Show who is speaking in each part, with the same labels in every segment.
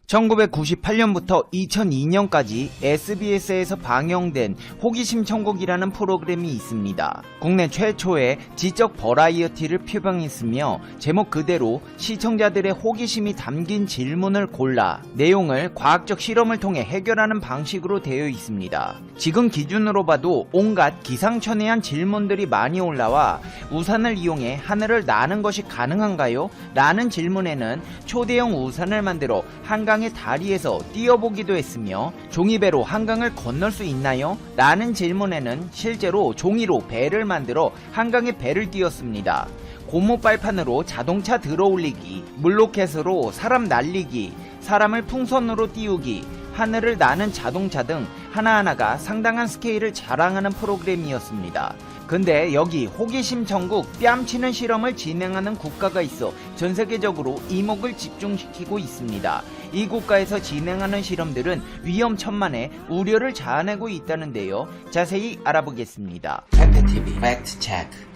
Speaker 1: 1998년부터 2002년까지 SBS에서 방영된 호기심 천국이라는 프로그램이 있습니다. 국내 최초의 지적 버라이어티를 표방했으며 제목 그대로 시청자들의 호기심이 담긴 질문을 골라 내용을 과학적 실험을 통해 해결하는 방식으로 되어 있습니다. 지금 기준으로 봐도 온갖 기상천외한 질문들이 많이 올라와 우산을 이용해 하늘을 나는 것이 가능한가요? 라는 질문에는 초대형 우산을 만들어 한강의 다리에서 띄워보기도 했으며 종이배로 한강을 건널 수 있나요? 라는 질문에는 실제로 종이로 배를 만들어 한강에 배를 띄웠습니다. 고무 빨판으로 자동차 들어올리기, 물로켓으로 사람 날리기, 사람을 풍선으로 띄우기, 하늘을 나는 자동차 등 하나하나가 상당한 스케일을 자랑하는 프로그램이었습니다. 근데 여기 호기심 천국 뺨치는 실험을 진행하는 국가가 있어 전 세계적으로 이목을 집중시키고 있습니다. 이 국가에서 진행하는 실험들은 위험천만에 우려를 자아내고 있다는데요. 자세히 알아보겠습니다. 팩트TV 팩트체크.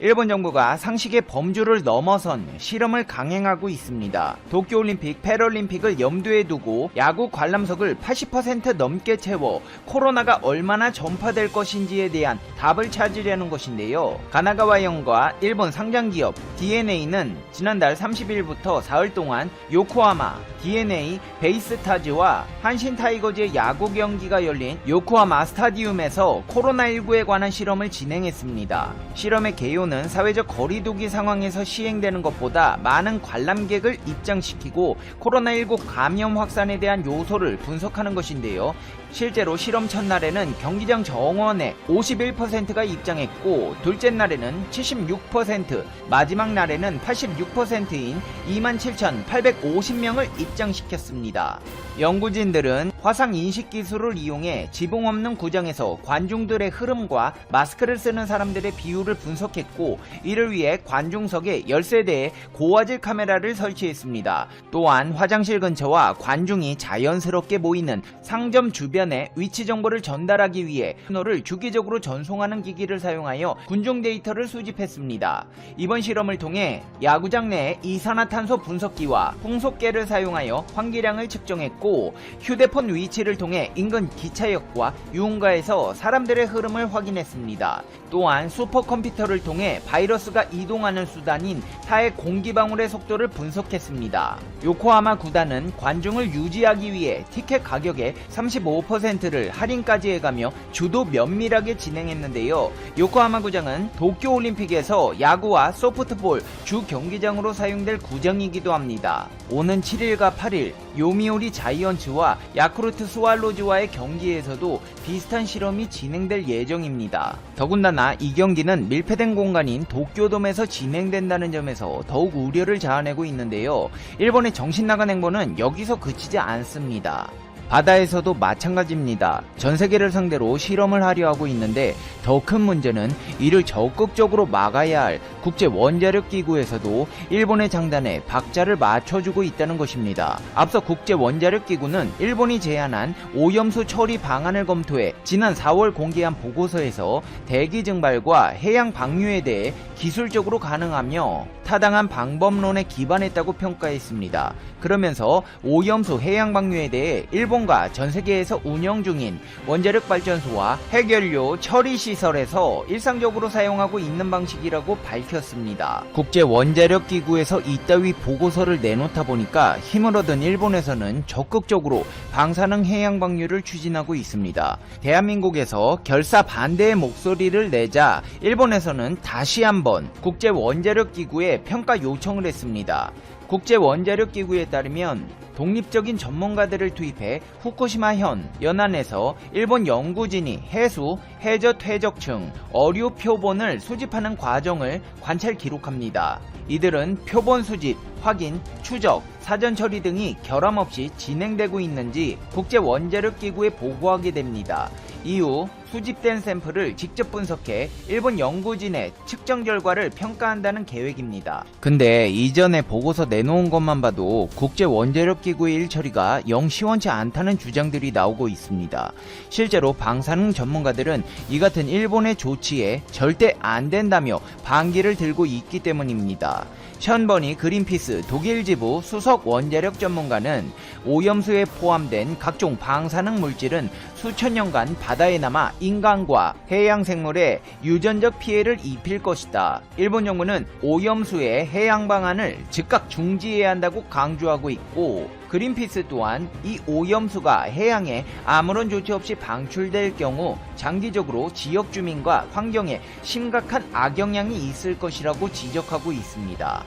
Speaker 1: 일본 정부가 상식의 범주를 넘어선 실험을 강행하고 있습니다. 도쿄올림픽, 패럴림픽을 염두에 두고 야구 관람석을 80% 넘게 채워 코로나가 얼마나 전파될 것인지에 대한 답을 찾으려는 것인데요. 가나가와현과 일본 상장기업 DeNA는 지난달 30일부터 사흘 동안 요코하마 DeNA 베이스타즈와 한신 타이거즈의 야구 경기가 열린 요코하마 스타디움에서 코로나19에 관한 실험을 진행했습니다. 실험의 개요는 사회적 거리두기 상황에서 시행되는 것보다 많은 관람객을 입장시키고 코로나19 감염 확산에 대한 요소를 분석하는 것인데요. 실제로 실험 첫날에는 경기장 정원에 51%가 입장했고 둘째 날에는 76%, 마지막 날에는 86%인 27,850명을 입장시켰습니다. 연구진들은 화상 인식 기술을 이용해 지붕 없는 구장에서 관중들의 흐름과 마스크를 쓰는 사람들의 비율을 분석했고 이를 위해 관중석에 10세대의 고화질 카메라를 설치했습니다. 또한 화장실 근처와 관중이 자연스럽게 모이는 상점 주변의 위치 정보를 전달하기 위해 신호를 주기적으로 전송하는 기기를 사용하여 군중 데이터를 수집했습니다. 이번 실험을 통해 야구장 내 이산화탄소 분석기와 풍속계를 사용하여 환기량을 측정했고 휴대폰 위치를 통해 인근 기차역과 유흥가에서 사람들의 흐름을 확인했습니다. 또한 슈퍼컴퓨터를 통해 바이러스가 이동하는 수단인 타의 공기방울의 속도를 분석했습니다. 요코하마 구단은 관중을 유지하기 위해 티켓 가격의 35%를 할인까지 해가며 주도 면밀하게 진행했는데요. 요코하마 구장은 도쿄올림픽에서 야구와 소프트볼 주 경기장으로 사용될 구장이기도 합니다. 오는 7일과 8일 요미우리 자이언츠와 야쿠르트 스왈로즈와의 경기에서도 비슷한 실험이 진행될 예정입니다. 더군다나 이 경기는 밀폐된 공간인 도쿄돔에서 진행된다는 점에서 더욱 우려를 자아내고 있는데요. 일본의 정신나간 행보는 여기서 그치지 않습니다. 바다에서도 마찬가지입니다. 전 세계를 상대로 실험을 하려 하고 있는데 더 큰 문제는 이를 적극적으로 막아야 할 국제원자력기구에서도 일본의 장단에 박자를 맞춰주고 있다는 것입니다. 앞서 국제원자력기구는 일본이 제안한 오염수 처리 방안을 검토해 지난 4월 공개한 보고서에서 대기 증발과 해양 방류에 대해 기술적으로 가능하며 타당한 방법론에 기반했다고 평가했습니다. 그러면서 오염수 해양 방류에 대해 일본과 전 세계에서 운영 중인 원자력 발전소와 핵연료 처리 시설에서 일상적으로 사용하고 있는 방식이라고 밝혔습니다. 국제 원자력 기구에서 이따위 보고서를 내놓다 보니까 힘을 얻은 일본에서는 적극적으로 방사능 해양 방류를 추진하고 있습니다. 대한민국에서 결사 반대의 목소리를 내자 일본에서는 다시 한번 국제 원자력 기구에 평가 요청을 했습니다. 국제원자력기구에 따르면 독립적인 전문가들을 투입해 후쿠시마현 연안에서 일본 연구진이 해수, 해저 퇴적층, 어류 표본을 수집하는 과정을 관찰 기록합니다. 이들은 표본 수집, 확인, 추적, 사전 처리 등이 결함 없이 진행되고 있는지 국제원자력기구에 보고하게 됩니다. 이후 수집된 샘플을 직접 분석해 일본 연구진의 측정 결과를 평가한다는 계획입니다. 근데 이전에 보고서 내놓은 것만 봐도 국제원자력기구의 일처리가 영 시원치 않다는 주장들이 나오고 있습니다. 실제로 방사능 전문가들은 이 같은 일본의 조치에 절대 안 된다며 반기를 들고 있기 때문입니다. 션 버니 그린피스 독일 지부 수석 원자력 전문가는 오염수에 포함된 각종 방사능 물질은 수천 년간 바다에 남아 인간과 해양 생물에 유전적 피해를 입힐 것이다. 일본 정부는 오염수의 해양 방안을 즉각 중지해야 한다고 강조하고 있고, 그린피스 또한 이 오염수가 해양에 아무런 조치 없이 방출될 경우 장기적으로 지역 주민과 환경에 심각한 악영향이 있을 것이라고 지적하고 있습니다.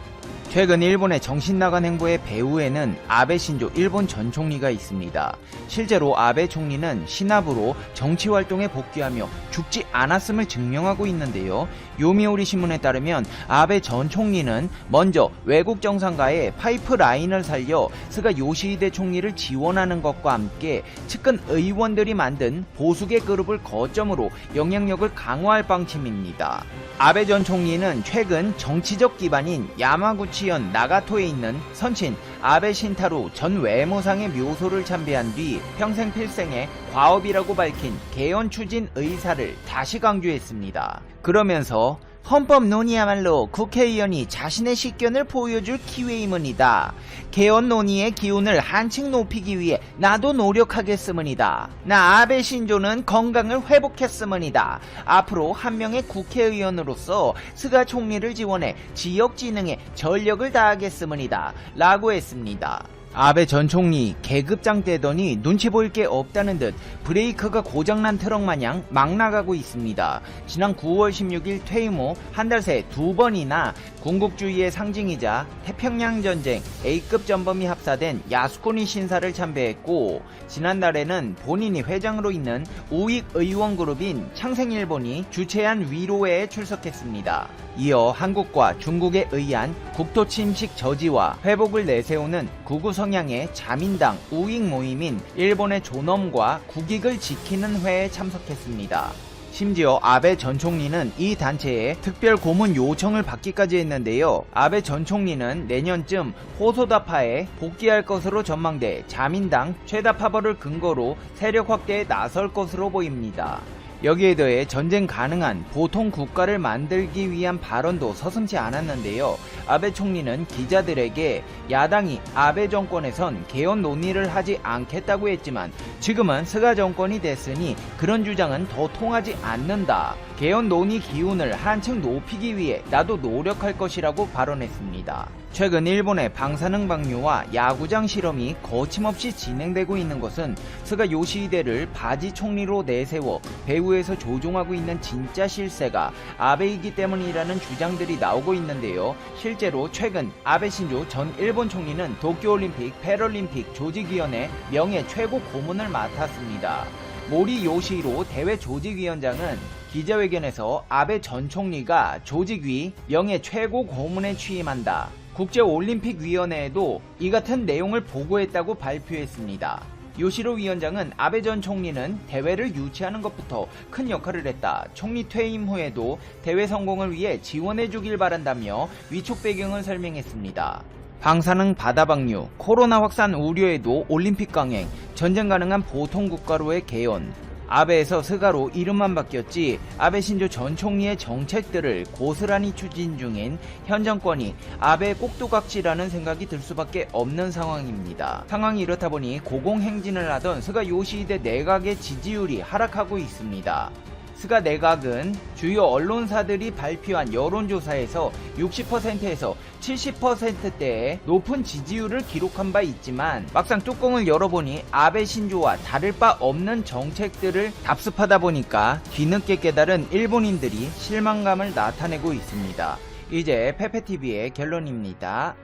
Speaker 1: 최근 일본의 정신나간 행보의 배후에는 아베 신조 일본 전 총리가 있습니다. 실제로 아베 총리는 신압으로 정치활동에 복귀하며 죽지 않았음을 증명하고 있는데요. 요미우리 신문에 따르면 아베 전 총리는 먼저 외국 정상과의 파이프라인을 살려 스가 요시히데 총리를 지원하는 것과 함께 측근 의원들이 만든 보수계 그룹을 거점으로 영향력을 강화할 방침입니다. 아베 전 총리는 최근 정치적 기반인 야마구치현 나가토에 있는 선친 아베 신타로 전 외무상의 묘소를 참배한 뒤 평생 필생의 과업이라고 밝힌 개헌 추진 의사를 다시 강조했습니다. 그러면서 헌법 논의야말로 국회의원이 자신의 식견을 보여줄 기회임은이다. 개헌 논의의 기운을 한층 높이기 위해 나도 노력하겠음은이다. 나 아베 신조는 건강을 회복했음은이다. 앞으로 한 명의 국회의원으로서 스가 총리를 지원해 지역 진흥에 전력을 다하겠음은이다. 라고 했습니다. 아베 전 총리 계급장 떼더니 눈치 보일 게 없다는 듯 브레이크가 고장난 트럭 마냥 막 나가고 있습니다. 지난 9월 16일 퇴임 후 한 달 새 2번이나 군국주의의 상징이자 태평양 전쟁 A급 전범이 합사된 야스쿠니 신사를 참배했고, 지난달에는 본인이 회장으로 있는 우익 의원 그룹인 창생일본이 주최한 위로회에 출석했습니다. 이어 한국과 중국에 의한 국토 침식 저지와 회복을 내세우는 구구 성향의 자민당 우익 모임인 일본의 존엄과 국익을 지키는 회에 참석했습니다. 심지어 아베 전 총리는 이 단체에 특별 고문 요청을 받기까지 했는데요. 아베 전 총리는 내년쯤 호소다파에 복귀할 것으로 전망돼 자민당 최다파벌을 근거로 세력 확대에 나설 것으로 보입니다. 여기에 더해 전쟁 가능한 보통 국가를 만들기 위한 발언도 서슴지 않았는데요. 아베 총리는 기자들에게 야당이 아베 정권에선 개헌 논의를 하지 않겠다고 했지만 지금은 스가 정권이 됐으니 그런 주장은 더 통하지 않는다. 개헌 논의 기운을 한층 높이기 위해 나도 노력할 것이라고 발언했습니다. 최근 일본의 방사능 방류와 야구장 실험이 거침없이 진행되고 있는 것은 스가 요시히데를 바지 총리로 내세워 배후에서 조종하고 있는 진짜 실세가 아베이기 때문이라는 주장들이 나오고 있는데요. 실제로 최근 아베 신조 전 일본 총리는 도쿄올림픽 패럴림픽 조직위원회 명예 최고 고문을 맡았습니다. 모리 요시히로 대회 조직위원장은 기자회견에서 아베 전 총리가 조직위 명예 최고 고문에 취임한다. 국제올림픽위원회에도 이 같은 내용을 보고했다고 발표했습니다. 요시로 위원장은 아베 전 총리는 대회를 유치하는 것부터 큰 역할을 했다. 총리 퇴임 후에도 대회 성공을 위해 지원해주길 바란다며 위촉 배경을 설명했습니다. 방사능 바다 방류, 코로나 확산 우려에도 올림픽 강행, 전쟁 가능한 보통 국가로의 개헌, 아베에서 스가로 이름만 바뀌었지 아베 신조 전 총리의 정책들을 고스란히 추진 중인 현 정권이 아베의 꼭두각시라는 생각이 들 수밖에 없는 상황입니다. 상황이 이렇다 보니 고공행진을 하던 스가 요시히데 내각의 지지율이 하락하고 있습니다. 스가 내각은 주요 언론사들이 발표한 여론조사에서 60%에서 70%대의 높은 지지율을 기록한 바 있지만 막상 뚜껑을 열어보니 아베 신조와 다를 바 없는 정책들을 답습하다 보니까 뒤늦게 깨달은 일본인들이 실망감을 나타내고 있습니다. 이제 페페TV의 결론입니다.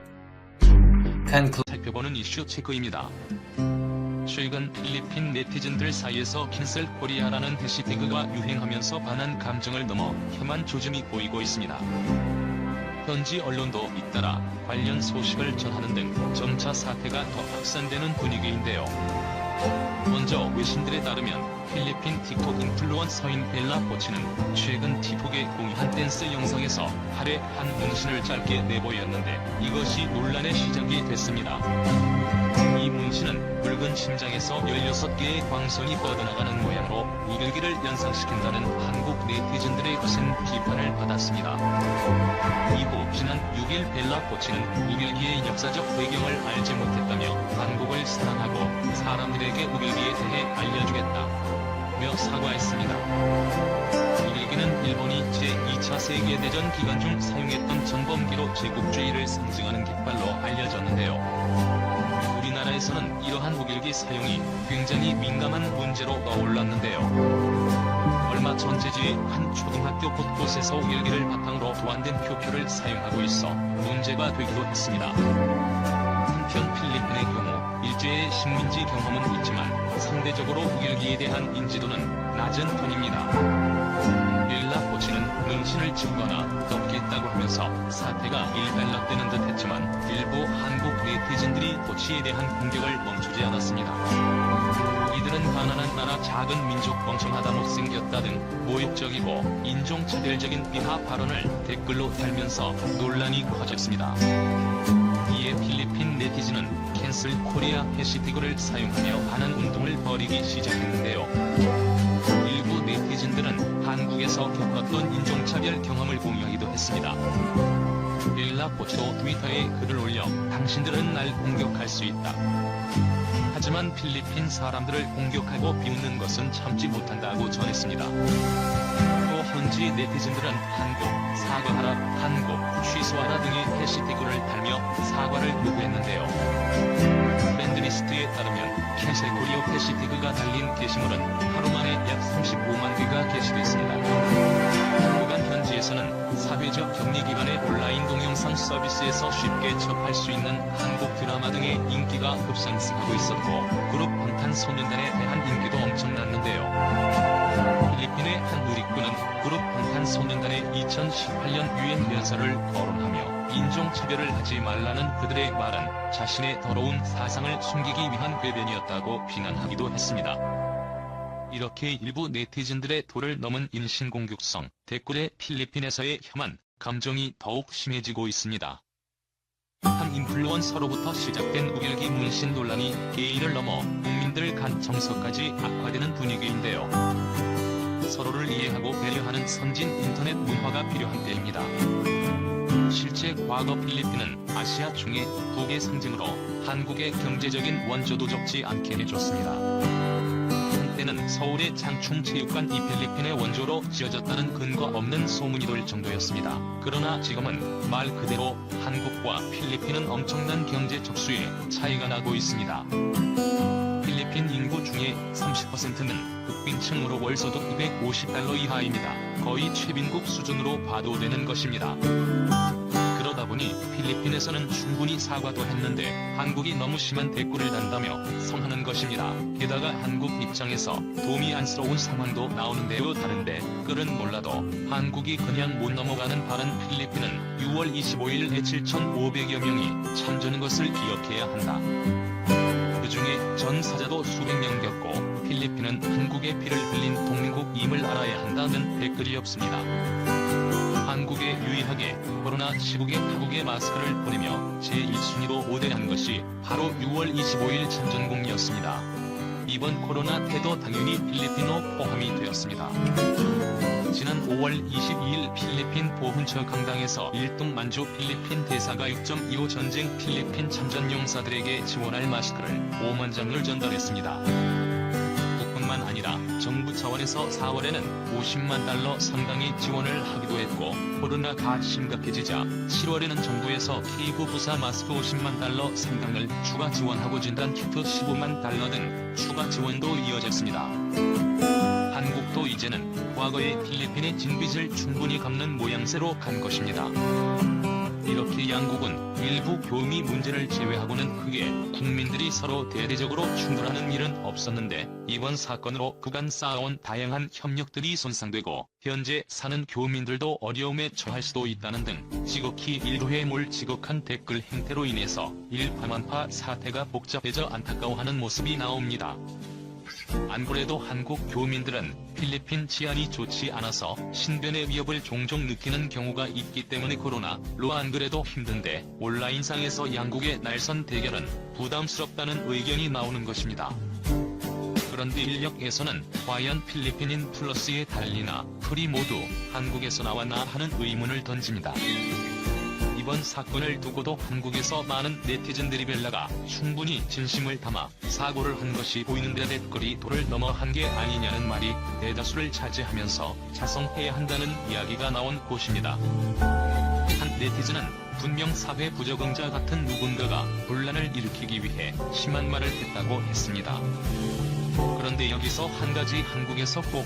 Speaker 2: 살펴보는 이슈 체크입니다. 최근 필리핀 네티즌들 사이에서 캔슬 코리아라는 해시태그가 유행하면서 반한 감정을 넘어 혐한 조짐이 보이고 있습니다. 현지 언론도 잇따라 관련 소식을 전하는 등 점차 사태가 더 확산되는 분위기인데요. 먼저 외신들에 따르면 필리핀 틱톡 인플루언서인 벨라 포치는 최근 틱톡에 공유한 댄스 영상에서 팔에 한 문신을 짧게 내보였는데 이것이 논란의 시작이 됐습니다. 이 문신은 작은 심장에서 16개의 광선이 뻗어나가는 모양으로 우길기를 연상시킨다는 한국 네티즌들의 거센 비판을 받았습니다. 이후 지난 6일 벨라 코치는 우길기의 역사적 배경을 알지 못했다며 한국을 사랑하고 사람들에게 우길기에 대해 알려주겠다며 사과했습니다. 우길기는 일본이 제2차 세계대전 기간 중 사용했던 전범기로 제국주의를 상징하는 깃발로 알려졌는데요. 우리나라에서는 이러한 우길기 사용이 굉장히 민감한 문제로 떠올랐는데요. 얼마 전제지의 한 초등학교 곳곳에서 우길기를 바탕으로 도안된 표표를 사용하고 있어 문제가 되기도 했습니다. 한편 필리핀의 경우 일제의 식민지 경험은 있지만 상대적으로 우길기에 대한 인지도는 낮은 편입니다. 벨라 코치는 문신을 찍거나 덮겠다고 하면서 사태가 일단락되는 듯 했지만 일부 한국 네티즌들이 코치에 대한 공격을 멈추지 않았습니다. 이들은 가난한 나라 작은 민족 멍청하다 못생겼다 등 모욕적이고 인종차별적인 비하 발언을 댓글로 달면서 논란이 커졌습니다. 이에 필리핀 네티즌은 캔슬 코리아 해시태그를 사용하며 반한 운동을 벌이기 시작했는데요. 일부 네티즌들은 한국에서 겪었던 인종차별 경험을 공유하기도 했습니다. 벨라 코치도 트위터에 글을 올려 당신들은 날 공격할 수 있다. 하지만 필리핀 사람들을 공격하고 비웃는 것은 참지 못한다고 전했습니다. 또 현지 네티즌들은 한국, 사과하라, 한국, 취소하라 등의 해시태그를 달며 사과를 요구했는데요. 밴드리스트에 따르면 캔슬 코리아 해시태그가 달린 게시물은 하루 만에 약 35만 개가 게시됐습니다. 한국안 현지에서는 사회적 격리기관의 온라인 동영상 서비스에서 쉽게 접할 수 있는 한국 드라마 등의 인기가 급상승하고 있었고 그룹 방탄소년단에 대한 인기도 엄청났는데요. 필리핀의 한 누리꾼은 그룹 방탄소년단의 2018년 유엔 연설을 거론하며 인종차별을 하지 말라는 그들의 말은 자신의 더러운 사상을 숨기기 위한 궤변이었다고 비난하기도 했습니다. 이렇게 일부 네티즌들의 도를 넘은 인신공격성 댓글에 필리핀에서의 혐한 감정이 더욱 심해지고 있습니다. 한 인플루언서로부터 시작된 우길기 문신 논란이 개인을 넘어 국민들 간 정서까지 악화되는 분위기인데요. 서로를 이해하고 배려하는 선진 인터넷 문화가 필요한 때입니다. 실제 과거 필리핀은 아시아 중에 북의 상징으로 한국의 경제적인 원조도 적지 않게 해줬습니다. 한때는 서울의 장충체육관 이 필리핀의 원조로 지어졌다는 근거 없는 소문이 돌 정도였습니다. 그러나 지금은 말 그대로 한국과 필리핀은 엄청난 경제 척수에 차이가 나고 있습니다. 필리핀 인구 중에 30%는 극빈층으로 월소득 $250 이하입니다. 거의 최빈국 수준으로 봐도 되는 것입니다. 그러다 보니 필리핀에서는 충분히 사과도 했는데 한국이 너무 심한 대꾸를 단다며 성하는 것입니다. 게다가 한국 입장에서 도움이 안쓰러운 상황도 나오는데요. 다른데 글은 몰라도 한국이 그냥 못 넘어가는 바른 필리핀은 6월 25일에 7,500여 명이 참전한 것을 기억해야 한다. 그중에 전사자도 수백 명 겪고 필리핀은 한국의 피를 흘린 동맹국임을 알아야 한다는 댓글이 없습니다. 한국에 유일하게 코로나 시국에 타국에 마스크를 보내며 제1순위로 오대한 것이 바로 6월 25일 참전공이었습니다. 이번 코로나 때도 당연히 필리핀도 포함이 되었습니다. 지난 5월 22일 필리핀 보훈처 강당에서 일동 만주 필리핀 대사가 6.25 전쟁 필리핀 참전 용사들에게 지원할 마스크를 5만 장을 전달했습니다. 뿐만 아니라 정부 차원에서 4월에는 $50만 상당의 지원을 하기도 했고 코로나가 심각해지자 7월에는 정부에서 K9 부사 마스크 $50만 상당을 추가 지원하고 진단 키트 $15만 등 추가 지원도 이어졌습니다. 한국도 이제는 과거의 필리핀의 진빚을 충분히 갚는 모양새로 간 것입니다. 이렇게 양국은 일부 교미 문제를 제외하고는 크게 국민들이 서로 대대적으로 충돌하는 일은 없었는데 이번 사건으로 그간 쌓아온 다양한 협력들이 손상되고 현재 사는 교민들도 어려움에 처할 수도 있다는 등 지극히 일부의 몰지극한 댓글 행태로 인해서 일파만파 사태가 복잡해져 안타까워하는 모습이 나옵니다. 안 그래도 한국 교민들은 필리핀 치안이 좋지 않아서 신변의 위협을 종종 느끼는 경우가 있기 때문에 코로나로 안 그래도 힘든데 온라인상에서 양국의 날선 대결은 부담스럽다는 의견이 나오는 것입니다. 그런데 인력에서는 과연 필리핀인 플러스의 달리나 프리 모두 한국에서 나왔나 하는 의문을 던집니다. 이번 사건을 두고도 한국에서 많은 네티즌들이 벨라가 충분히 진심을 담아 사고를 한 것이 보이는데 댓글이 도를 넘어 한 게 아니냐는 말이 대다수를 차지하면서 자성해야 한다는 이야기가 나온 곳입니다. 한 네티즌은 분명 사회 부적응자 같은 누군가가 혼란을 일으키기 위해 심한 말을 했다고 했습니다. 그런데 여기서 한 가지 한국에서 꼭